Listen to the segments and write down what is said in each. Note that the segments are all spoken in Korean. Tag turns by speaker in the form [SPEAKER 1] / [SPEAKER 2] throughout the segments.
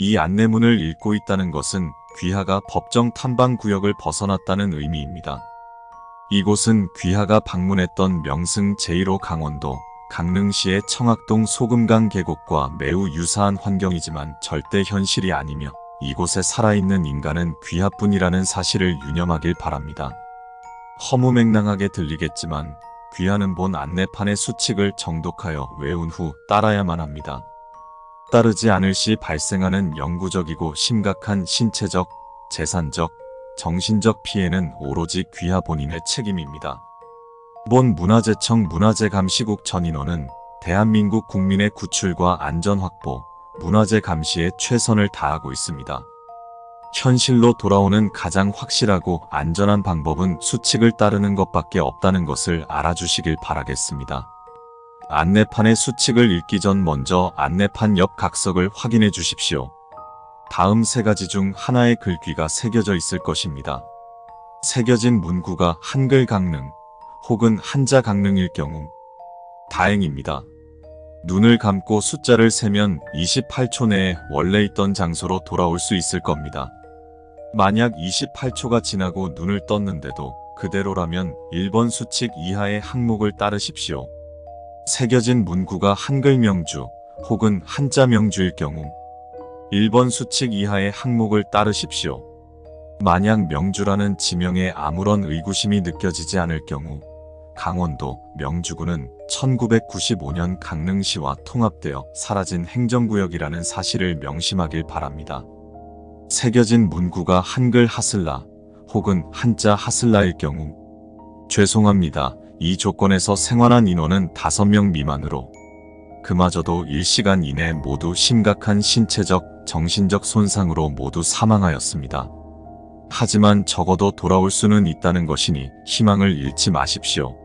[SPEAKER 1] 이 안내문을 읽고 있다는 것은 귀하가 법정 탐방 구역을 벗어났다는 의미입니다. 이곳은 귀하가 방문했던 명승 제1호 강원도 강릉시의 청학동 소금강 계곡과 매우 유사한 환경이지만 절대 현실이 아니며 이곳에 살아있는 인간은 귀하뿐이라는 사실을 유념하길 바랍니다. 허무맹랑하게 들리겠지만 귀하는 본 안내판의 수칙을 정독하여 외운 후 따라야만 합니다. 따르지 않을 시 발생하는 영구적이고 심각한 신체적, 재산적, 정신적 피해는 오로지 귀하 본인의 책임입니다. 본 문화재청 문화재감시국 전 인원은 대한민국 국민의 구출과 안전 확보, 문화재 감시에 최선을 다하고 있습니다. 현실로 돌아오는 가장 확실하고 안전한 방법은 수칙을 따르는 것밖에 없다는 것을 알아주시길 바라겠습니다. 안내판의 수칙을 읽기 전 먼저 안내판 옆 각석을 확인해 주십시오. 다음 세 가지 중 하나의 글귀가 새겨져 있을 것입니다. 새겨진 문구가 한글 강릉 혹은 한자 강릉일 경우 다행입니다. 눈을 감고 숫자를 세면 28초 내에 원래 있던 장소로 돌아올 수 있을 겁니다. 만약 28초가 지나고 눈을 떴는데도 그대로라면 1번 수칙 이하의 항목을 따르십시오. 새겨진 문구가 한글 명주 혹은 한자 명주일 경우 1번 수칙 이하의 항목을 따르십시오. 만약 명주라는 지명에 아무런 의구심이 느껴지지 않을 경우 강원도 명주군은 1995년 강릉시와 통합되어 사라진 행정구역이라는 사실을 명심하길 바랍니다. 새겨진 문구가 한글 하슬라 혹은 한자 하슬라일 경우 죄송합니다. 이 조건에서 생활한 인원은 5명 미만으로 그마저도 1시간 이내 모두 심각한 신체적, 정신적 손상으로 모두 사망하였습니다. 하지만 적어도 돌아올 수는 있다는 것이니 희망을 잃지 마십시오.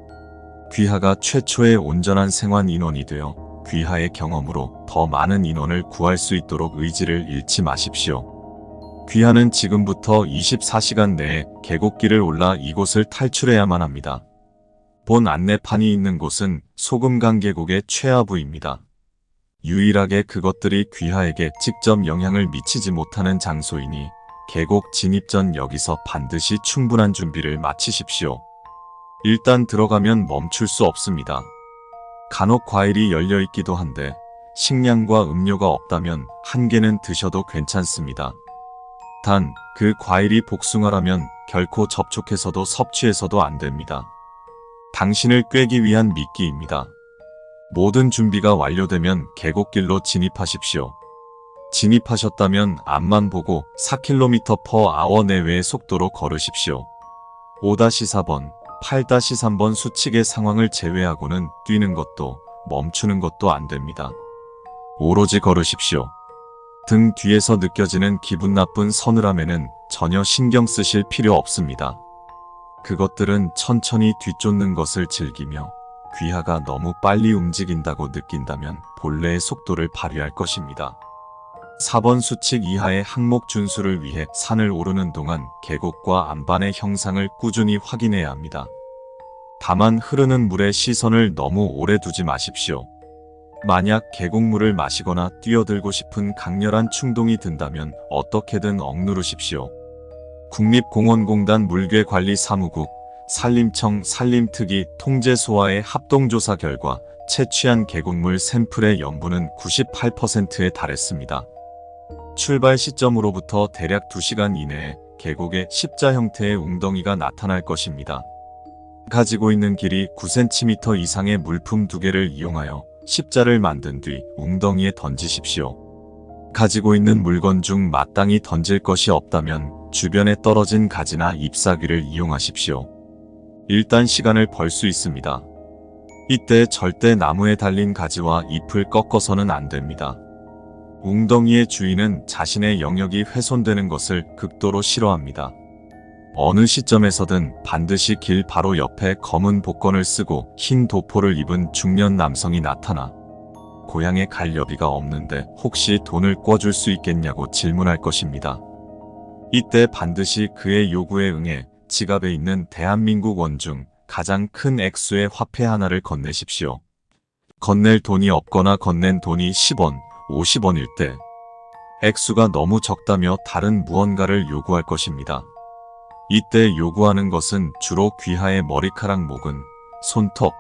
[SPEAKER 1] 귀하가 최초의 온전한 생환 인원이 되어 귀하의 경험으로 더 많은 인원을 구할 수 있도록 의지를 잃지 마십시오. 귀하는 지금부터 24시간 내에 계곡길을 올라 이곳을 탈출해야만 합니다. 본 안내판이 있는 곳은 소금강 계곡의 최하부입니다. 유일하게 그것들이 귀하에게 직접 영향을 미치지 못하는 장소이니 계곡 진입 전 여기서 반드시 충분한 준비를 마치십시오. 일단 들어가면 멈출 수 없습니다. 간혹 과일이 열려있기도 한데 식량과 음료가 없다면 한 개는 드셔도 괜찮습니다. 단, 그 과일이 복숭아라면 결코 접촉해서도 섭취해서도 안 됩니다. 당신을 꿰기 위한 미끼입니다. 모든 준비가 완료되면 계곡길로 진입하십시오. 진입하셨다면 앞만 보고 4km/h 내외의 속도로 걸으십시오. 5-4번, 8-3번 수칙의 상황을 제외하고는 뛰는 것도 멈추는 것도 안 됩니다. 오로지 걸으십시오. 등 뒤에서 느껴지는 기분 나쁜 서늘함에는 전혀 신경 쓰실 필요 없습니다. 그것들은 천천히 뒤쫓는 것을 즐기며 귀하가 너무 빨리 움직인다고 느낀다면 본래의 속도를 발휘할 것입니다. 4번 수칙 이하의 항목 준수를 위해 산을 오르는 동안 계곡과 안반의 형상을 꾸준히 확인해야 합니다. 다만 흐르는 물에 시선을 너무 오래 두지 마십시오. 만약 계곡물을 마시거나 뛰어들고 싶은 강렬한 충동이 든다면 어떻게든 억누르십시오. 국립공원공단 물괴관리사무국, 산림청 산림특위 통제소와의 합동조사 결과 채취한 계곡물 샘플의 염분은 98%에 달했습니다. 출발 시점으로부터 대략 2시간 이내에 계곡에 십자 형태의 웅덩이가 나타날 것입니다. 가지고 있는 길이 9cm 이상의 물품 2개를 이용하여 십자를 만든 뒤 웅덩이에 던지십시오. 가지고 있는 물건 중 마땅히 던질 것이 없다면 주변에 떨어진 가지나 잎사귀를 이용하십시오. 일단 시간을 벌 수 있습니다. 이때 절대 나무에 달린 가지와 잎을 꺾어서는 안 됩니다. 웅덩이의 주인은 자신의 영역이 훼손되는 것을 극도로 싫어합니다. 어느 시점에서든 반드시 길 바로 옆에 검은 복권을 쓰고 흰 도포를 입은 중년 남성이 나타나 고향에 갈 여비가 없는데 혹시 돈을 꿔줄 수 있겠냐고 질문할 것입니다. 이때 반드시 그의 요구에 응해 지갑에 있는 대한민국 원 중 가장 큰 액수의 화폐 하나를 건네십시오. 건넬 돈이 없거나 건넨 돈이 10원, 50원일 때 액수가 너무 적다며 다른 무언가를 요구할 것입니다. 이때 요구하는 것은 주로 귀하의 머리카락, 목은, 손톱,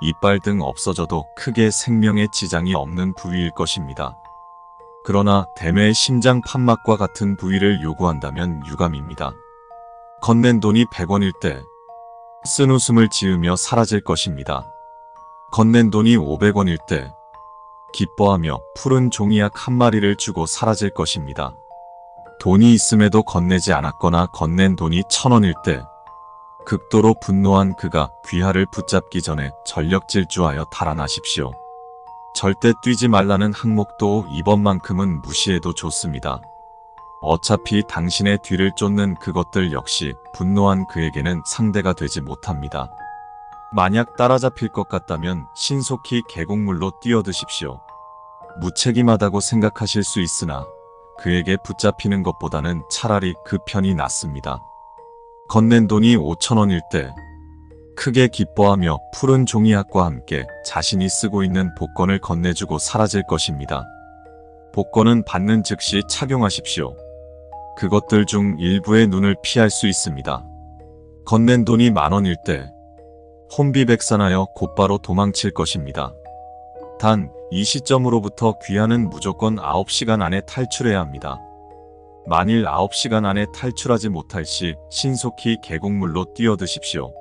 [SPEAKER 1] 이빨 등 없어져도 크게 생명에 지장이 없는 부위일 것입니다. 그러나 뱀의 심장, 판막과 같은 부위를 요구한다면 유감입니다. 건넨 돈이 100원일 때 쓴 웃음을 지으며 사라질 것입니다. 건넨 돈이 500원일 때 기뻐하며 푸른 종이약 한 마리를 주고 사라질 것입니다. 돈이 있음에도 건네지 않았거나 건넨 돈이 1000원일 때 극도로 분노한 그가 귀하를 붙잡기 전에 전력 질주하여 달아나십시오. 절대 뛰지 말라는 항목도 이번만큼은 무시해도 좋습니다. 어차피 당신의 뒤를 쫓는 그것들 역시 분노한 그에게는 상대가 되지 못합니다. 만약 따라잡힐 것 같다면 신속히 계곡물로 뛰어드십시오. 무책임하다고 생각하실 수 있으나 그에게 붙잡히는 것보다는 차라리 그 편이 낫습니다. 건넨 돈이 5,000원일 때 크게 기뻐하며 푸른 종이약과 함께 자신이 쓰고 있는 복권을 건네주고 사라질 것입니다. 복권은 받는 즉시 착용하십시오. 그것들 중 일부의 눈을 피할 수 있습니다. 건넨 돈이 10,000원일 때 혼비백산하여 곧바로 도망칠 것입니다. 단, 이 시점으로부터 귀하는 무조건 9시간 안에 탈출해야 합니다. 만일 9시간 안에 탈출하지 못할 시 신속히 계곡물로 뛰어드십시오.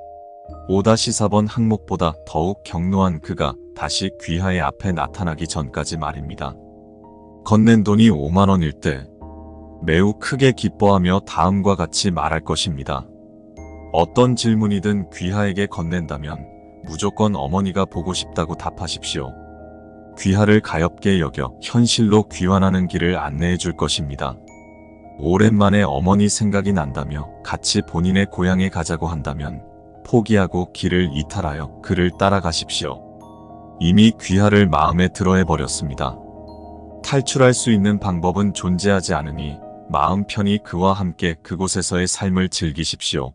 [SPEAKER 1] 5-4번 항목보다 더욱 격노한 그가 다시 귀하의 앞에 나타나기 전까지 말입니다. 건넨 돈이 50,000원일 때 매우 크게 기뻐하며 다음과 같이 말할 것입니다. 어떤 질문이든 귀하에게 건넨다면 무조건 어머니가 보고 싶다고 답하십시오. 귀하를 가엽게 여겨 현실로 귀환하는 길을 안내해 줄 것입니다. 오랜만에 어머니 생각이 난다며 같이 본인의 고향에 가자고 한다면 포기하고 길을 이탈하여 그를 따라가십시오. 이미 귀하를 마음에 들어해 버렸습니다. 탈출할 수 있는 방법은 존재하지 않으니 마음 편히 그와 함께 그곳에서의 삶을 즐기십시오.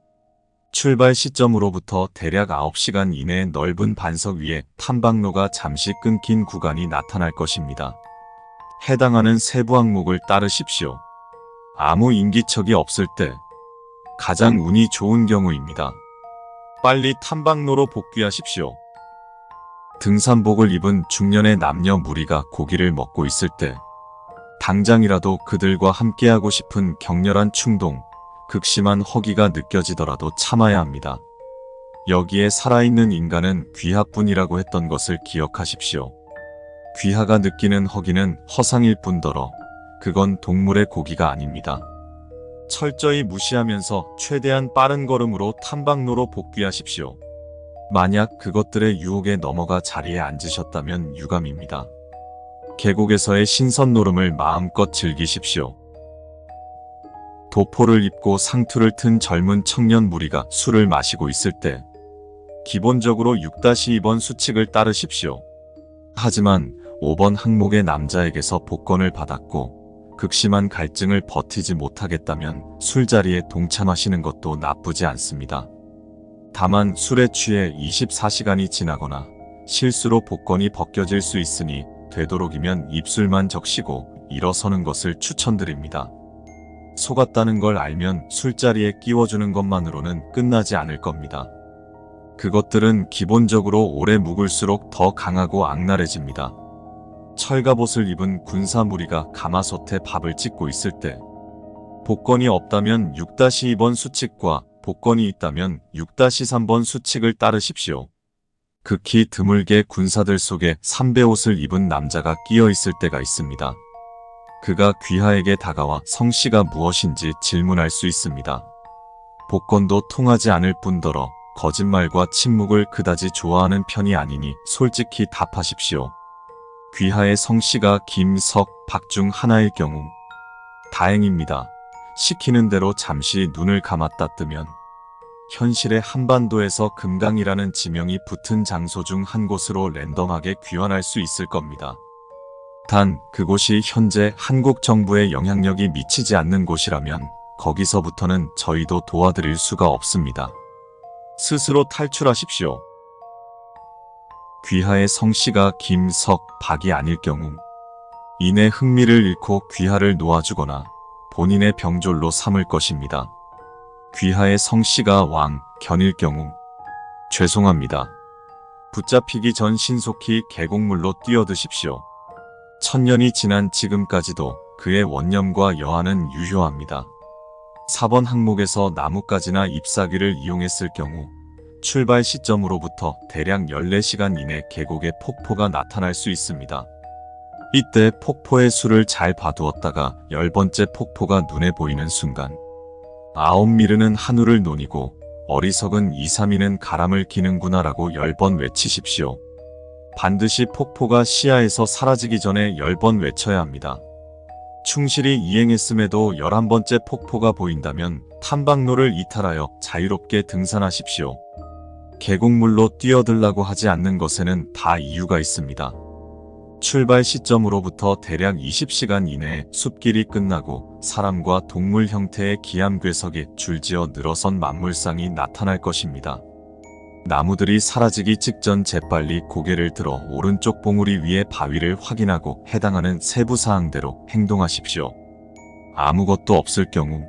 [SPEAKER 1] 출발 시점으로부터 대략 9시간 이내에 넓은 반석 위에 탐방로가 잠시 끊긴 구간이 나타날 것입니다. 해당하는 세부 항목을 따르십시오. 아무 인기척이 없을 때 가장 운이 좋은 경우입니다. 빨리 탐방로로 복귀하십시오. 등산복을 입은 중년의 남녀 무리가 고기를 먹고 있을 때 당장이라도 그들과 함께하고 싶은 격렬한 충동, 극심한 허기가 느껴지더라도 참아야 합니다. 여기에 살아있는 인간은 귀하뿐이라고 했던 것을 기억하십시오. 귀하가 느끼는 허기는 허상일 뿐더러 그건 동물의 고기가 아닙니다. 철저히 무시하면서 최대한 빠른 걸음으로 탐방로로 복귀하십시오. 만약 그것들의 유혹에 넘어가 자리에 앉으셨다면 유감입니다. 계곡에서의 신선 노름을 마음껏 즐기십시오. 도포를 입고 상투를 튼 젊은 청년 무리가 술을 마시고 있을 때 기본적으로 6-2번 수칙을 따르십시오. 하지만 5번 항목의 남자에게서 복권을 받았고 극심한 갈증을 버티지 못하겠다면 술자리에 동참하시는 것도 나쁘지 않습니다. 다만 술에 취해 24시간이 지나거나 실수로 복권이 벗겨질 수 있으니 되도록이면 입술만 적시고 일어서는 것을 추천드립니다. 속았다는 걸 알면 술자리에 끼워주는 것만으로는 끝나지 않을 겁니다. 그것들은 기본적으로 오래 묵을수록 더 강하고 악랄해집니다. 철갑옷을 입은 군사 무리가 가마솥에 밥을 짓고 있을 때 복권이 없다면 6-2번 수칙과 복권이 있다면 6-3번 수칙을 따르십시오. 극히 드물게 군사들 속에 삼배 옷을 입은 남자가 끼어 있을 때가 있습니다. 그가 귀하에게 다가와 성씨가 무엇인지 질문할 수 있습니다. 복권도 통하지 않을 뿐더러 거짓말과 침묵을 그다지 좋아하는 편이 아니니 솔직히 답하십시오. 귀하의 성씨가 김, 석, 박 중 하나일 경우 다행입니다. 시키는 대로 잠시 눈을 감았다 뜨면 현실의 한반도에서 금강이라는 지명이 붙은 장소 중 한 곳으로 랜덤하게 귀환할 수 있을 겁니다. 단 그곳이 현재 한국 정부의 영향력이 미치지 않는 곳이라면 거기서부터는 저희도 도와드릴 수가 없습니다. 스스로 탈출하십시오. 귀하의 성씨가 김, 석, 박이 아닐 경우 이내 흥미를 잃고 귀하를 놓아주거나 본인의 병졸로 삼을 것입니다. 귀하의 성씨가 왕, 견일 경우 죄송합니다. 붙잡히기 전 신속히 계곡물로 뛰어드십시오. 천년이 지난 지금까지도 그의 원념과 여한은 유효합니다. 4번 항목에서 나뭇가지나 잎사귀를 이용했을 경우 출발 시점으로부터 대략 14시간 이내 계곡에 폭포가 나타날 수 있습니다. 이때 폭포의 수를 잘 봐두었다가 10번째 폭포가 눈에 보이는 순간 9미르는 한우를 논이고 어리석은 2, 3미는 가람을 기는구나 라고 10번 외치십시오. 반드시 폭포가 시야에서 사라지기 전에 10번 외쳐야 합니다. 충실히 이행했음에도 11번째 폭포가 보인다면 탐방로를 이탈하여 자유롭게 등산하십시오. 계곡물로 뛰어들라고 하지 않는 것에는 다 이유가 있습니다. 출발 시점으로부터 대략 20시간 이내에 숲길이 끝나고 사람과 동물 형태의 기암괴석이 줄지어 늘어선 만물상이 나타날 것입니다. 나무들이 사라지기 직전 재빨리 고개를 들어 오른쪽 봉우리 위에 바위를 확인하고 해당하는 세부사항대로 행동하십시오. 아무것도 없을 경우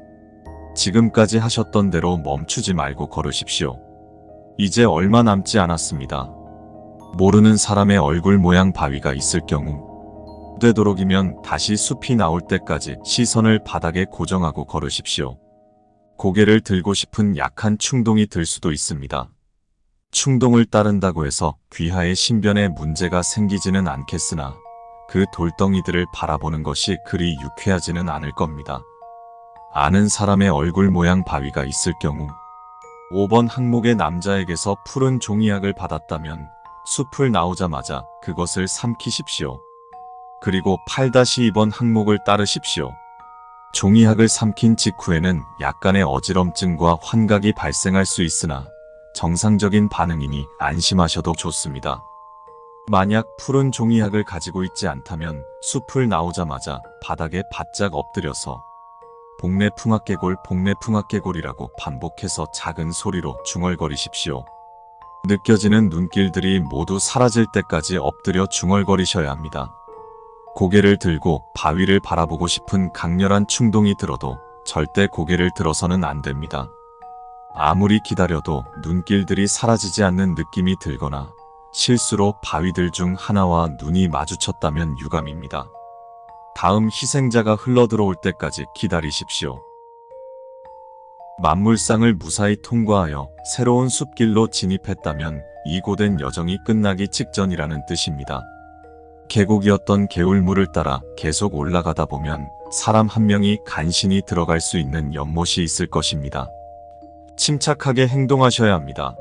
[SPEAKER 1] 지금까지 하셨던 대로 멈추지 말고 걸으십시오. 이제 얼마 남지 않았습니다. 모르는 사람의 얼굴 모양 바위가 있을 경우 되도록이면 다시 숲이 나올 때까지 시선을 바닥에 고정하고 걸으십시오. 고개를 들고 싶은 약한 충동이 들 수도 있습니다. 충동을 따른다고 해서 귀하의 신변에 문제가 생기지는 않겠으나 그 돌덩이들을 바라보는 것이 그리 유쾌하지는 않을 겁니다. 아는 사람의 얼굴 모양 바위가 있을 경우 5번 항목의 남자에게서 푸른 종이약을 받았다면 숲을 나오자마자 그것을 삼키십시오. 그리고 8-2번 항목을 따르십시오. 종이약을 삼킨 직후에는 약간의 어지럼증과 환각이 발생할 수 있으나 정상적인 반응이니 안심하셔도 좋습니다. 만약 푸른 종이약을 가지고 있지 않다면 숲을 나오자마자 바닥에 바짝 엎드려서 복내풍악계골 복내풍악계골이라고 반복해서 작은 소리로 중얼거리십시오. 느껴지는 눈길들이 모두 사라질 때까지 엎드려 중얼거리셔야 합니다. 고개를 들고 바위를 바라보고 싶은 강렬한 충동이 들어도 절대 고개를 들어서는 안 됩니다. 아무리 기다려도 눈길들이 사라지지 않는 느낌이 들거나 실수로 바위들 중 하나와 눈이 마주쳤다면 유감입니다. 다음 희생자가 흘러들어올 때까지 기다리십시오. 만물상을 무사히 통과하여 새로운 숲길로 진입했다면 이 고된 여정이 끝나기 직전이라는 뜻입니다. 계곡이었던 개울물을 따라 계속 올라가다 보면 사람 한 명이 간신히 들어갈 수 있는 연못이 있을 것입니다. 침착하게 행동하셔야 합니다.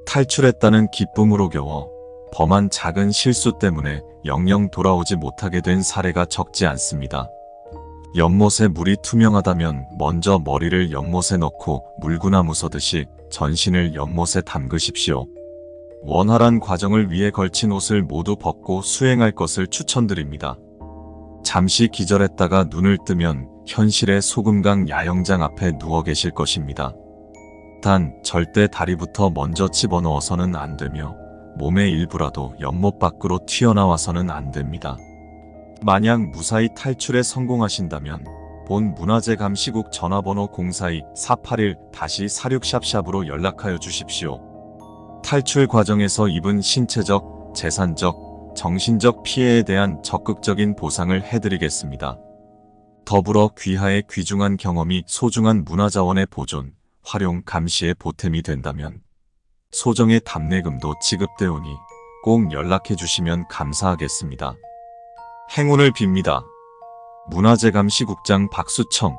[SPEAKER 1] 탈출했다는 기쁨으로 겨워 범한 작은 실수 때문에 영영 돌아오지 못하게 된 사례가 적지 않습니다. 연못에 물이 투명하다면 먼저 머리를 연못에 넣고 물구나무 서듯이 전신을 연못에 담그십시오. 원활한 과정을 위해 걸친 옷을 모두 벗고 수행할 것을 추천드립니다. 잠시 기절했다가 눈을 뜨면 현실의 소금강 야영장 앞에 누워 계실 것입니다. 단 절대 다리부터 먼저 집어넣어서는 안 되며 몸의 일부라도 연못 밖으로 튀어나와서는 안 됩니다. 만약 무사히 탈출에 성공하신다면 본 문화재 감시국 전화번호 042-481-46샵샵으로 연락하여 주십시오. 탈출 과정에서 입은 신체적, 재산적, 정신적 피해에 대한 적극적인 보상을 해드리겠습니다. 더불어 귀하의 귀중한 경험이 소중한 문화자원의 보존, 활용, 감시에 보탬이 된다면 소정의 답례금도 지급되오니 꼭 연락해 주시면 감사하겠습니다. 행운을 빕니다. 문화재감시국장 박수청.